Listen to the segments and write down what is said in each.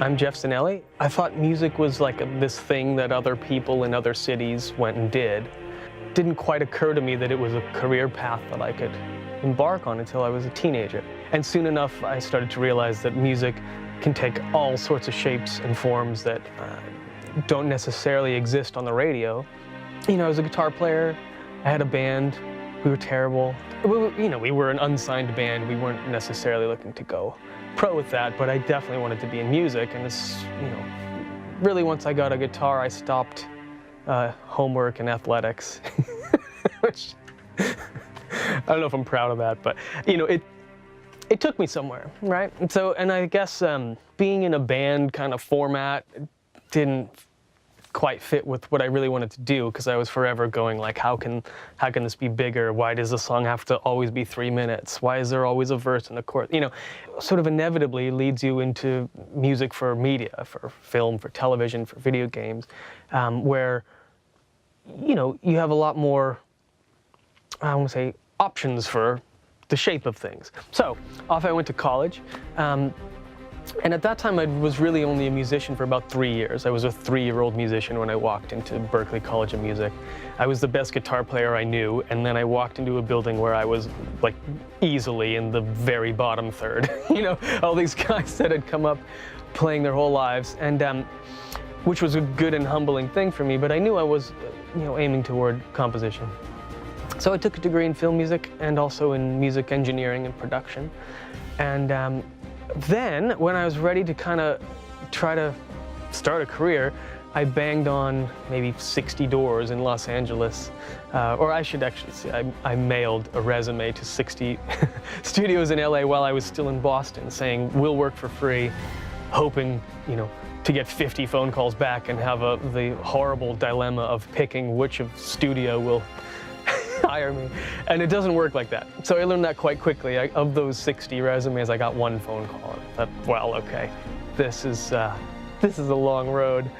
I'm Geoff Zanelli. I thought music was like this thing that other people in other cities went and did. It didn't quite occur to me that it was a career path that I could embark on until I was a teenager. And soon enough, I started to realize that music can take all sorts of shapes and forms that don't necessarily exist on the radio. You know, I was a guitar player, I had a band, we were terrible. We were an unsigned band, we weren't necessarily looking to go pro with that, but I definitely wanted to be in music, and this, really once I got a guitar, I stopped homework and athletics, which I don't know if I'm proud of that, but it took me somewhere, right? And I guess being in a band kind of format didn't quite fit with what I really wanted to do, because I was forever going like, how can this be bigger? Why does the song have to always be 3 minutes? Why is there always a verse and a chorus? Sort of inevitably leads you into music for media, for film, for television, for video games, where you have a lot more, I want to say, options for the shape of things. So off I went to college. And at that time, I was really only a musician for about 3 years. I was a 3-year-old musician when I walked into Berklee College of Music. I was the best guitar player I knew, and then I walked into a building where I was like easily in the very bottom third. All these guys that had come up playing their whole lives, and which was a good and humbling thing for me, but I knew I was aiming toward composition. So I took a degree in film music and also in music engineering and production. And then, when I was ready to kind of try to start a career, I banged on maybe 60 doors in Los Angeles. Or I should actually say, I mailed a resume to 60 studios in LA while I was still in Boston, saying, we'll work for free, hoping, to get 50 phone calls back and have the horrible dilemma of picking which studio will hire me. And it doesn't work like that. So I learned that quite quickly. Of those 60 resumes, I got 1 phone call. I thought, well, okay, this is a long road.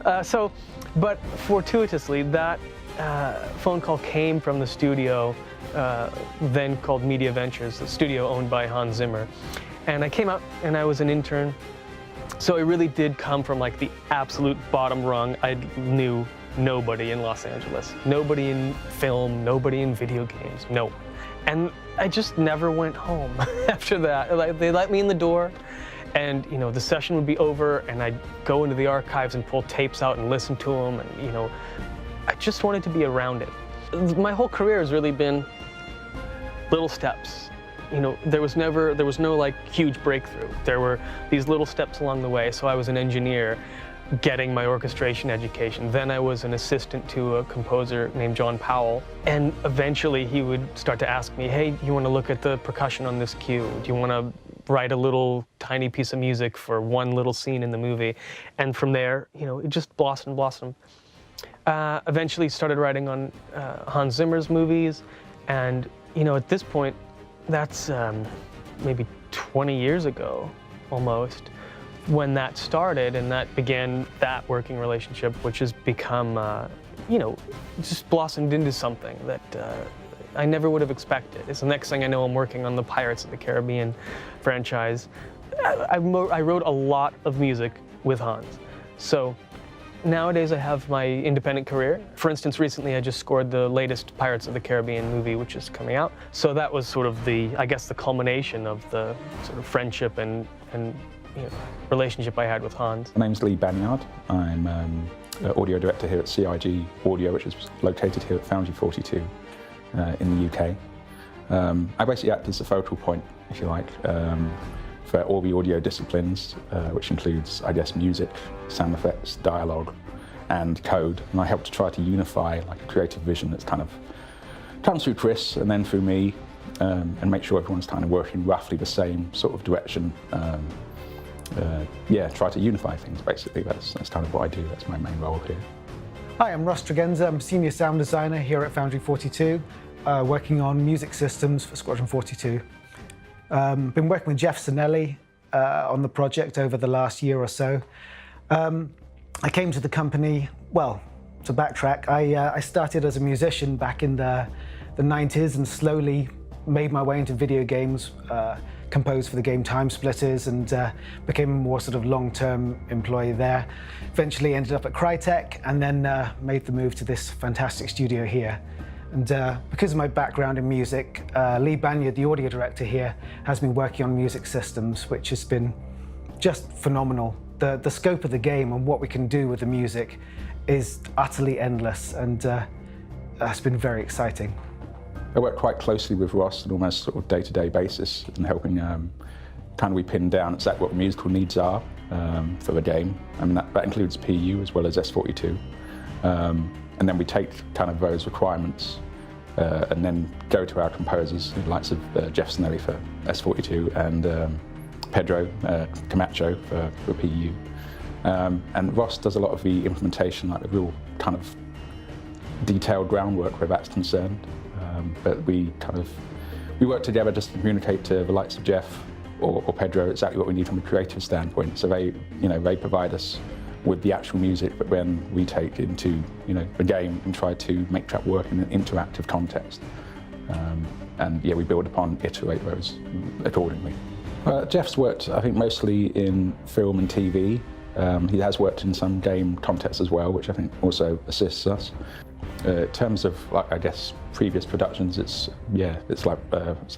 But fortuitously, that phone call came from the studio, then called Media Ventures, the studio owned by Hans Zimmer. And I came out and I was an intern. So it really did come from like the absolute bottom rung. I knew nobody in Los Angeles, nobody in film, nobody in video games, no. And I just never went home after that. They let me in the door, and the session would be over, and I'd go into the archives and pull tapes out and listen to them, and I just wanted to be around it. My whole career has really been little steps. There was no like huge breakthrough. There were these little steps along the way. So I was an engineer, getting my orchestration education. Then I was an assistant to a composer named John Powell. And eventually he would start to ask me, hey, you want to look at the percussion on this cue? Do you want to write a little tiny piece of music for one little scene in the movie? And from there, it just blossomed. Eventually started writing on Hans Zimmer's movies. And, at this point, that's maybe 20 years ago, almost, when that started, and that began that working relationship, which has become, just blossomed into something that I never would have expected. It's the next thing I know, I'm working on the Pirates of the Caribbean franchise. I wrote a lot of music with Hans. So nowadays I have my independent career. For instance, recently I just scored the latest Pirates of the Caribbean movie, which is coming out. So that was sort of the culmination of the sort of friendship and relationship I had with Hans. My name's Banyard. I'm audio director here at CIG Audio, which is located here at Foundry 42 in the UK. I basically act as the focal point, if you like, for all the audio disciplines, which includes, I guess, music, sound effects, dialogue, and code. And I help to try to unify like a creative vision that's kind of comes through Chris and then through me, and make sure everyone's kind of working roughly the same sort of direction. Try to unify things, basically. That's kind of what I do. That's my main role here. Hi, I'm Tregenza. I'm Senior Sound Designer here at Foundry 42, working on music systems for Squadron 42. Been working with Geoff Zanelli on the project over the last year or so. I came to the company, well, to backtrack, I started as a musician back in the 90s and slowly made my way into video games, composed for the game Time Splitters and became a more sort of long-term employee there. Eventually ended up at Crytek and then made the move to this fantastic studio here. And because of my background in music, Lee Banyard, the audio director here, has been working on music systems, which has been just phenomenal. The scope of the game and what we can do with the music is utterly endless, and that's been very exciting. I work quite closely with Ross on almost sort of day-to-day basis in helping we pin down exactly what the musical needs are for the game. I mean, that includes PU as well as S42. And then we take kind of those requirements and then go to our composers, the likes of Geoff Zanelli for S42 and Pedro Camacho for PU. And Ross does a lot of the implementation, like the real kind of detailed groundwork where that's concerned. But we work together just to communicate to the likes of Geoff or Pedro exactly what we need from a creative standpoint. So they provide us with the actual music, but then we take into the game and try to make that work in an interactive context. And yeah, we build upon, iterate those accordingly. Geoff's worked, I think, mostly in film and TV. He has worked in some game contexts as well, which I think also assists us. In terms of, like, I guess, previous productions, it's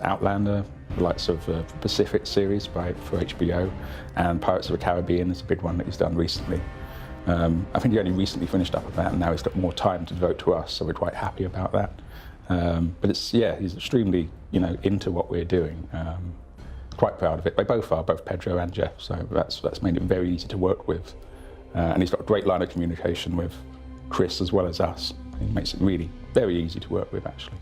Outlander, the likes of the Pacific series for HBO, and Pirates of the Caribbean is a big one that he's done recently. I think he only recently finished up with that, and now he's got more time to devote to us, so we're quite happy about that. But he's extremely, into what we're doing. Quite proud of it. They both are, both Pedro and Geoff, so that's made it very easy to work with. And he's got a great line of communication with Chris as well as us. It makes it really very easy to work with, actually.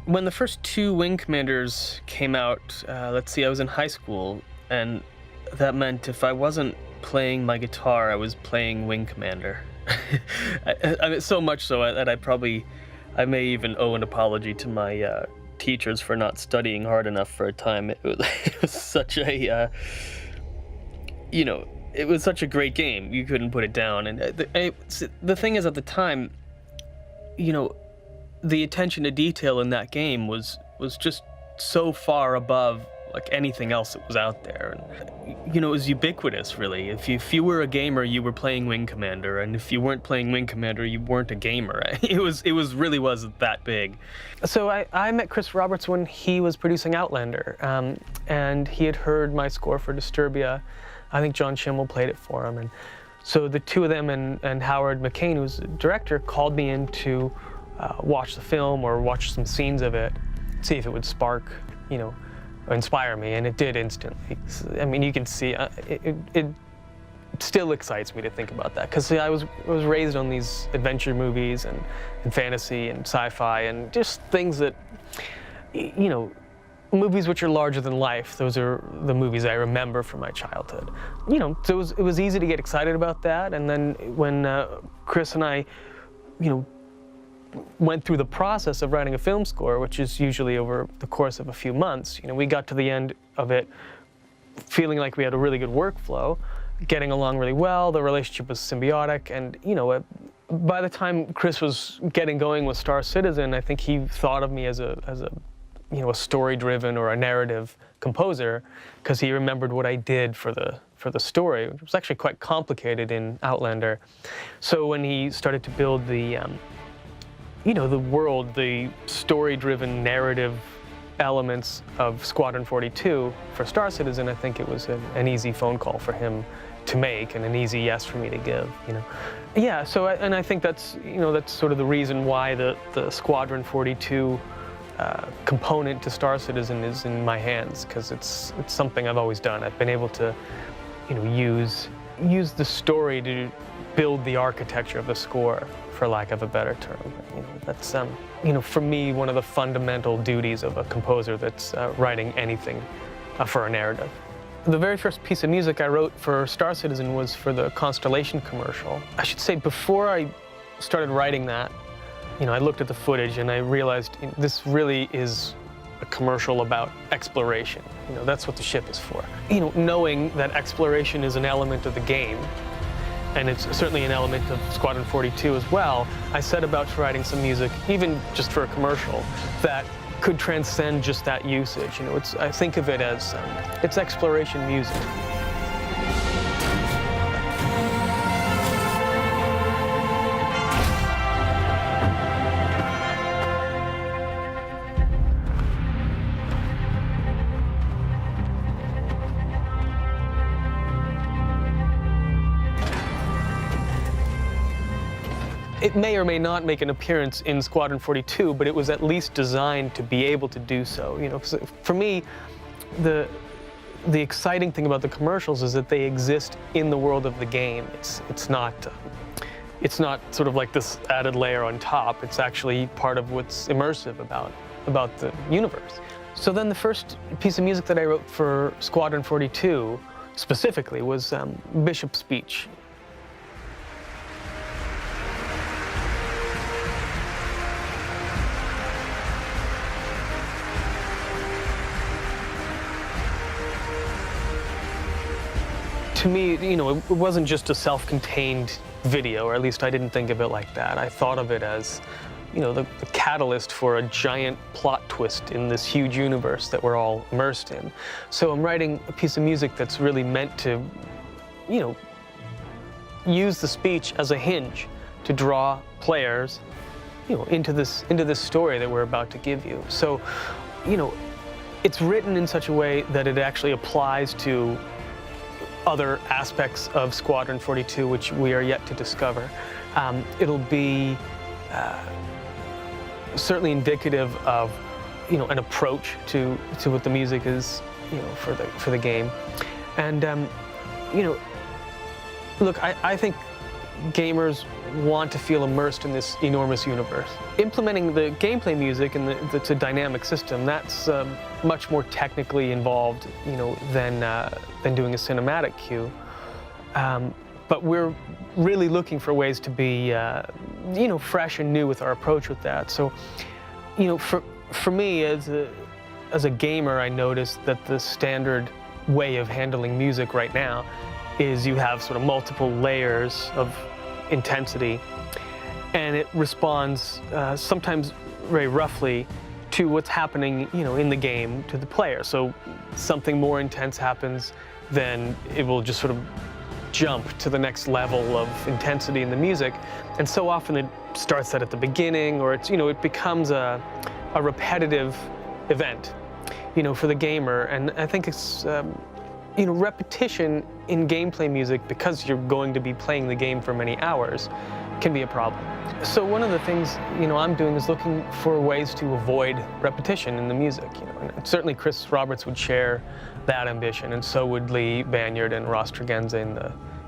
When the first two Wing Commanders came out, I was in high school, and that meant if I wasn't playing my guitar, I was playing Wing Commander. I mean, so much so that I may even owe an apology to my teachers for not studying hard enough for a time. It was such a, it was such a great game. You couldn't put it down. And the thing is, at the time, the attention to detail in that game was just so far above like anything else that was out there. And, it was ubiquitous, really. If you were a gamer, you were playing Wing Commander, and if you weren't playing Wing Commander, you weren't a gamer. It really was that big. So I met Chris Roberts when he was producing Outlander, and he had heard my score for Disturbia. I think John Schimmel played it for him, and so the two of them and Howard McCain, who's the director, called me in to watch the film or watch some scenes of it, see if it would spark, inspire me, and it did instantly. I mean, you can see it still excites me to think about that, because I was raised on these adventure movies and fantasy and sci-fi and just things that, movies which are larger than life. Those are the movies I remember from my childhood. So it was easy to get excited about that. And then when Chris and I, went through the process of writing a film score, which is usually over the course of a few months, we got to the end of it feeling like we had a really good workflow, getting along really well, the relationship was symbiotic, and by the time Chris was getting going with Star Citizen, I think he thought of me as a story-driven or a narrative composer, because he remembered what I did for the story, which was actually quite complicated in Outlander. So when he started to build the the world, the story-driven narrative elements of Squadron 42 for Star Citizen, I think it was an easy phone call for him to make and an easy yes for me to give, Yeah, so I think that's, that's sort of the reason why the Squadron 42 component to Star Citizen is in my hands, because it's something I've always done. I've been able to, use the story to build the architecture of the score, for lack of a better term. That's for me, one of the fundamental duties of a composer that's writing anything for a narrative. The very first piece of music I wrote for Star Citizen was for the Constellation commercial. I should say, before I started writing that, I looked at the footage and I realized this really is a commercial about exploration. That's what the ship is for. Knowing that exploration is an element of the game, and it's certainly an element of Squadron 42 as well, I set about writing some music, even just for a commercial, that could transcend just that usage. You know, I think of it as it's exploration music. It may or may not make an appearance in Squadron 42, but it was at least designed to be able to do so. You know, 'cause for me, the exciting thing about the commercials is that they exist in the world of the game. It's not sort of like this added layer on top. It's actually part of what's immersive about the universe. So then the first piece of music that I wrote for Squadron 42 specifically was Bishop's speech. To me, you know, it wasn't just a self-contained video, or at least I didn't think of it like that. I thought of it as, you know, the catalyst for a giant plot twist in this huge universe that we're all immersed in. So I'm writing a piece of music that's really meant to, you know, use the speech as a hinge to draw players, you know, into this story that we're about to give you. So, you know, it's written in such a way that it actually applies to other aspects of Squadron 42, which we are yet to discover. It'll be certainly indicative of, you know, an approach to what the music is, you know, for the game. And you know, look, I think gamers want to feel immersed in this enormous universe. Implementing the gameplay music and it's a dynamic system, that's much more technically involved, you know, than doing a cinematic cue. But we're really looking for ways to be, you know, fresh and new with our approach with that. So, you know, for me as a gamer, I noticed that the standard way of handling music right now is you have sort of multiple layers of intensity, and it responds sometimes very roughly to what's happening, you know, in the game to the player. So something more intense happens, then it will just sort of jump to the next level of intensity in the music. And so often it starts that at the beginning, or it's, you know, it becomes a repetitive event, you know, for the gamer. And I think it's, you know, repetition in gameplay music, because you're going to be playing the game for many hours, can be a problem. So one of the things, you know, I'm doing is looking for ways to avoid repetition in the music. You know, and certainly Chris Roberts would share that ambition, and so would Lee Banyard and Ross Tregenza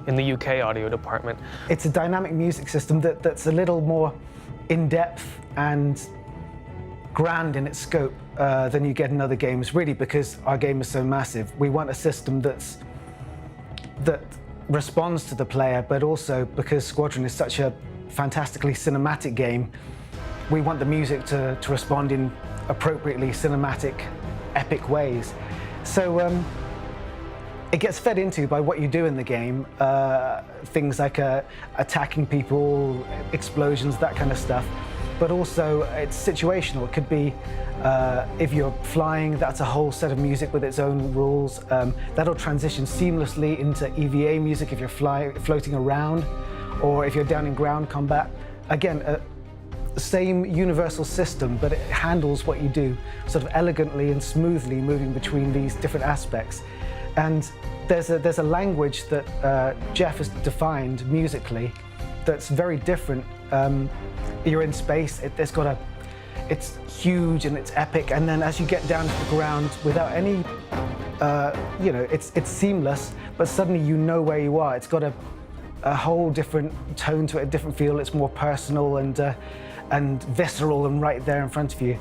in the UK audio department. It's a dynamic music system that's a little more in-depth and grand in its scope than you get in other games, really, because our game is so massive. We want a system that responds to the player, but also because Squadron is such a fantastically cinematic game, we want the music to respond in appropriately cinematic, epic ways. So it gets fed into by what you do in the game, things like attacking people, explosions, that kind of stuff. But also it's situational. It could be if you're flying, that's a whole set of music with its own rules. That'll transition seamlessly into EVA music if you're floating around, or if you're down in ground combat. Again, same universal system, but it handles what you do sort of elegantly and smoothly, moving between these different aspects. And there's a language that Geoff has defined musically that's very different. You're in space, it's huge and it's epic, and then as you get down to the ground without any, you know, it's seamless, but suddenly you know where you are. It's got a whole different tone to it, a different feel. It's more personal and visceral and right there in front of you.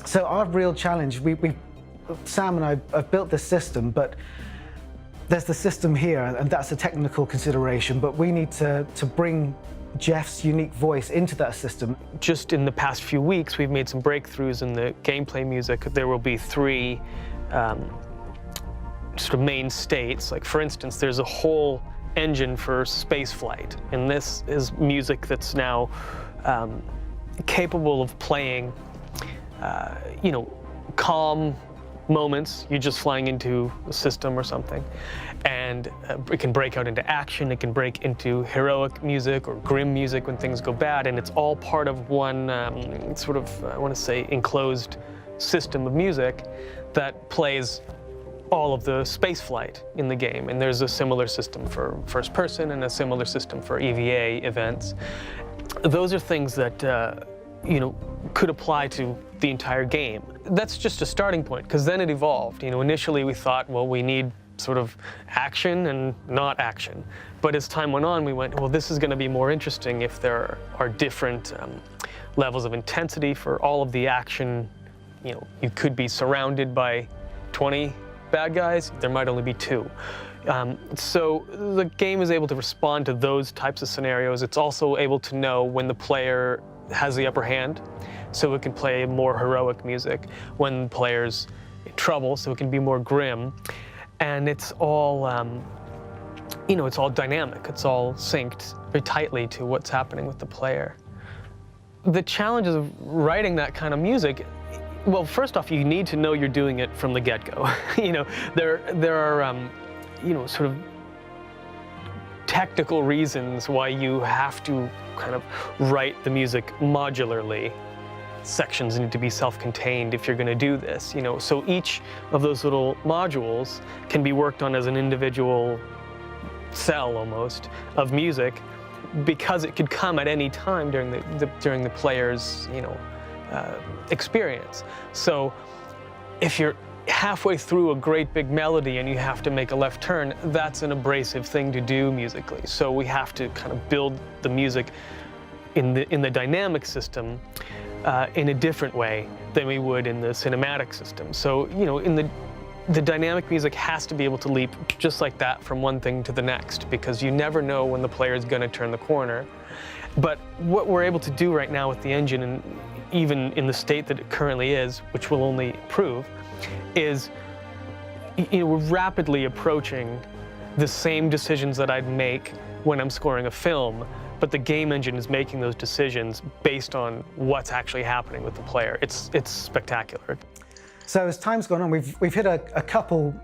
So our real challenge, Sam and I have built this system, but there's the system here, and that's a technical consideration, but we need to bring Geoff's unique voice into that system. Just in the past few weeks, we've made some breakthroughs in the gameplay music. There will be 3 sort of main states. Like, for instance, there's a whole engine for space flight, and this is music that's now capable of playing calm moments. You're just flying into a system or something, and it can break out into action. It can break into heroic music or grim music when things go bad, and it's all part of one sort of, I want to say, enclosed system of music that plays all of the space flight in the game. And there's a similar system for first person and a similar system for EVA events. Those are things that could apply to the entire game. That's just a starting point, because then it evolved. Initially we thought, well, we need sort of action and not action. But as time went on, we went, well, this is going to be more interesting if there are different levels of intensity for all of the action. You could be surrounded by 20 bad guys, there might only be 2. So the game is able to respond to those types of scenarios. It's also able to know when the player has the upper hand, so it can play more heroic music. When the player's in trouble, so it can be more grim. And it's all, it's all dynamic. It's all synced very tightly to what's happening with the player. The challenges of writing that kind of music, well, first off, you need to know you're doing it from the get-go. There are, sort of technical reasons why you have to kind of write the music modularly. Sections need to be self-contained if you're going to do this. So each of those little modules can be worked on as an individual cell almost of music, because it could come at any time during the player's experience. So if you're halfway through a great big melody and you have to make a left turn, that's an abrasive thing to do musically. So we have to kind of build the music in the dynamic system in a different way than we would in the cinematic system. So in the dynamic music has to be able to leap just like that from one thing to the next, because you never know when the player is going to turn the corner. But what we're able to do right now with the engine, and even in the state that it currently is, which will only improve, is we're rapidly approaching the same decisions that I'd make when I'm scoring a film, but the game engine is making those decisions based on what's actually happening with the player. It's spectacular. So as time's gone on, we've hit a couple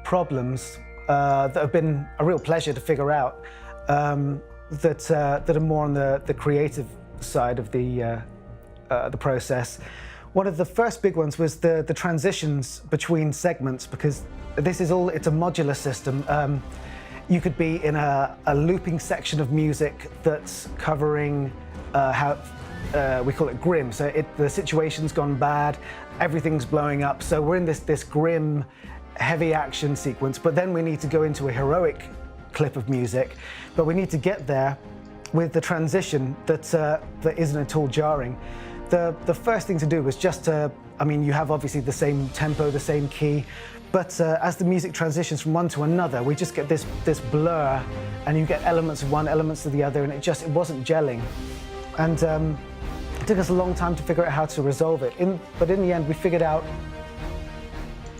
problems that have been a real pleasure to figure out, that are more on the creative side of the process. One of the first big ones was the transitions between segments, because it's a modular system. You could be in a looping section of music that's covering how we call it grim. So the situation's gone bad, everything's blowing up. So we're in this grim, heavy action sequence, but then we need to go into a heroic clip of music, but we need to get there with the transition that isn't at all jarring. The first thing to do was just you have obviously the same tempo, the same key, but as the music transitions from one to another, we just get this blur, and you get elements of one, elements of the other, and it wasn't gelling. And it took us a long time to figure out how to resolve it. But in the end, we figured out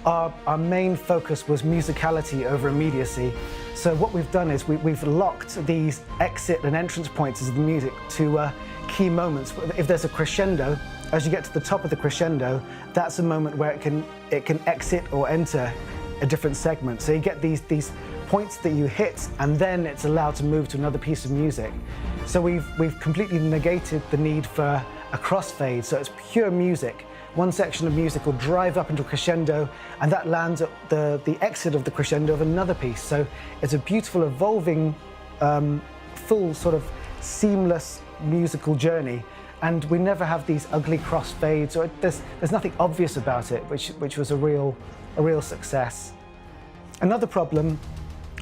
our main focus was musicality over immediacy. So what we've done is we've locked these exit and entrance points of the music to key moments. If there's a crescendo, as you get to the top of the crescendo, that's a moment where it can exit or enter a different segment. So you get these points that you hit, and then it's allowed to move to another piece of music. So we've completely negated the need for a crossfade. So it's pure music. One section of music will drive up into a crescendo, and that lands at the exit of the crescendo of another piece. So it's a beautiful, evolving, full sort of seamless musical journey. And we never have these ugly crossfades, or there's nothing obvious about it, which was a real success. Another problem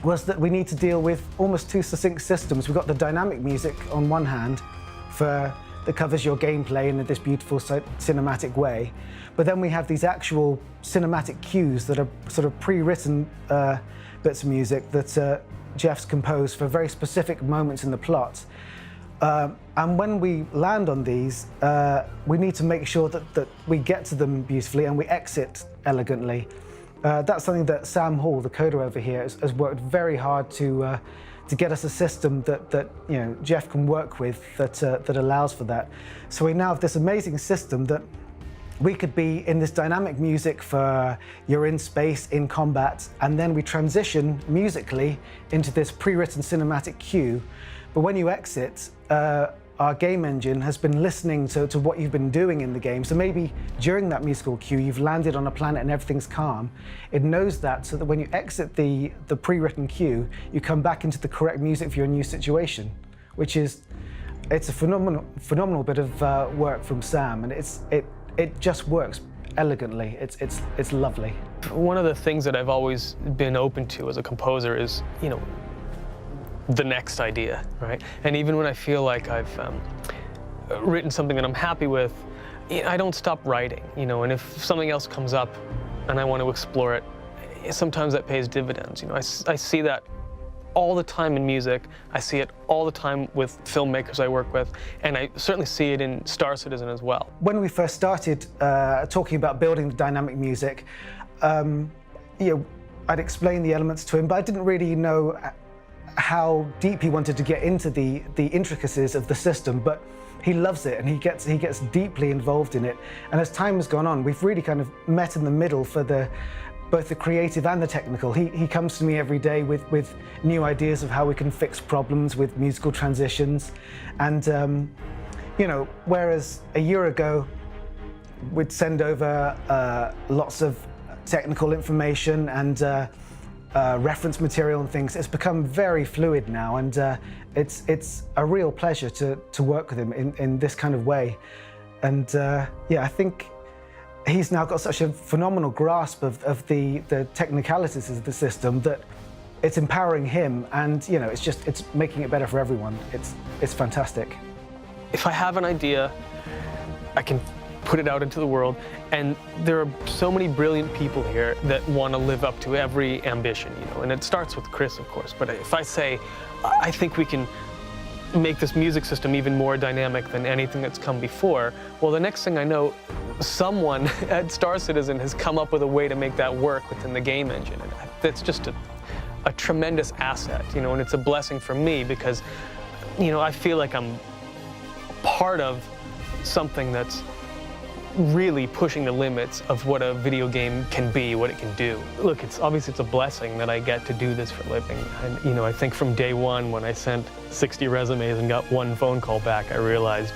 was that we need to deal with almost two succinct systems. We've got the dynamic music on one hand that covers your gameplay in this beautiful cinematic way, but then we have these actual cinematic cues that are sort of pre-written bits of music that Geoff's composed for very specific moments in the plot. And when we land on these, we need to make sure that we get to them beautifully and we exit elegantly. That's something that Sam Hall, the coder over here, has worked very hard to get us a system that Geoff can work with that allows for that. So we now have this amazing system that we could be in this dynamic music for you're in space, in combat, and then we transition musically into this pre-written cinematic cue. But when you exit, our game engine has been listening to what you've been doing in the game. So maybe during that musical cue, you've landed on a planet and everything's calm. It knows that, so that when you exit the pre-written cue, you come back into the correct music for your new situation, which is, it's a phenomenal bit of work from Sam, and it just works elegantly. It's lovely. One of the things that I've always been open to as a composer is, the next idea, right? And even when I feel like I've written something that I'm happy with, I don't stop writing, and if something else comes up and I want to explore it, sometimes that pays dividends. I see that all the time in music. I see it all the time with filmmakers I work with, and I certainly see it in Star Citizen as well. When we first started talking about building the dynamic music, I'd explained the elements to him, but I didn't really know how deep he wanted to get into the intricacies of the system, but he loves it and he gets deeply involved in it. And as time has gone on, we've really kind of met in the middle for both the creative and the technical. He comes to me every day with new ideas of how we can fix problems with musical transitions. And whereas a year ago we'd send over lots of technical information and reference material and things, it's become very fluid now, and it's a real pleasure to work with him in this kind of way. And I think he's now got such a phenomenal grasp of the technicalities of the system that it's empowering him, and it's making it better for everyone. It's fantastic. If I have an idea, I can put it out into the world, and there are so many brilliant people here that want to live up to every ambition, and it starts with Chris, of course. But if I say, I think we can make this music system even more dynamic than anything that's come before, well, the next thing I know, someone at Star Citizen has come up with a way to make that work within the game engine, and that's just a tremendous asset, and it's a blessing for me because, I feel like I'm part of something that's really pushing the limits of what a video game can be, what it can do. Look, it's a blessing that I get to do this for a living. And, I think from day one when I sent 60 resumes and got one phone call back, I realized,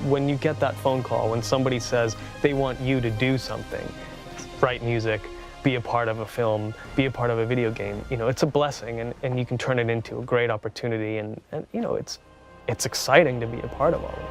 when you get that phone call, when somebody says they want you to do something, write music, be a part of a film, be a part of a video game, it's a blessing, and you can turn it into a great opportunity, and it's exciting to be a part of all of it.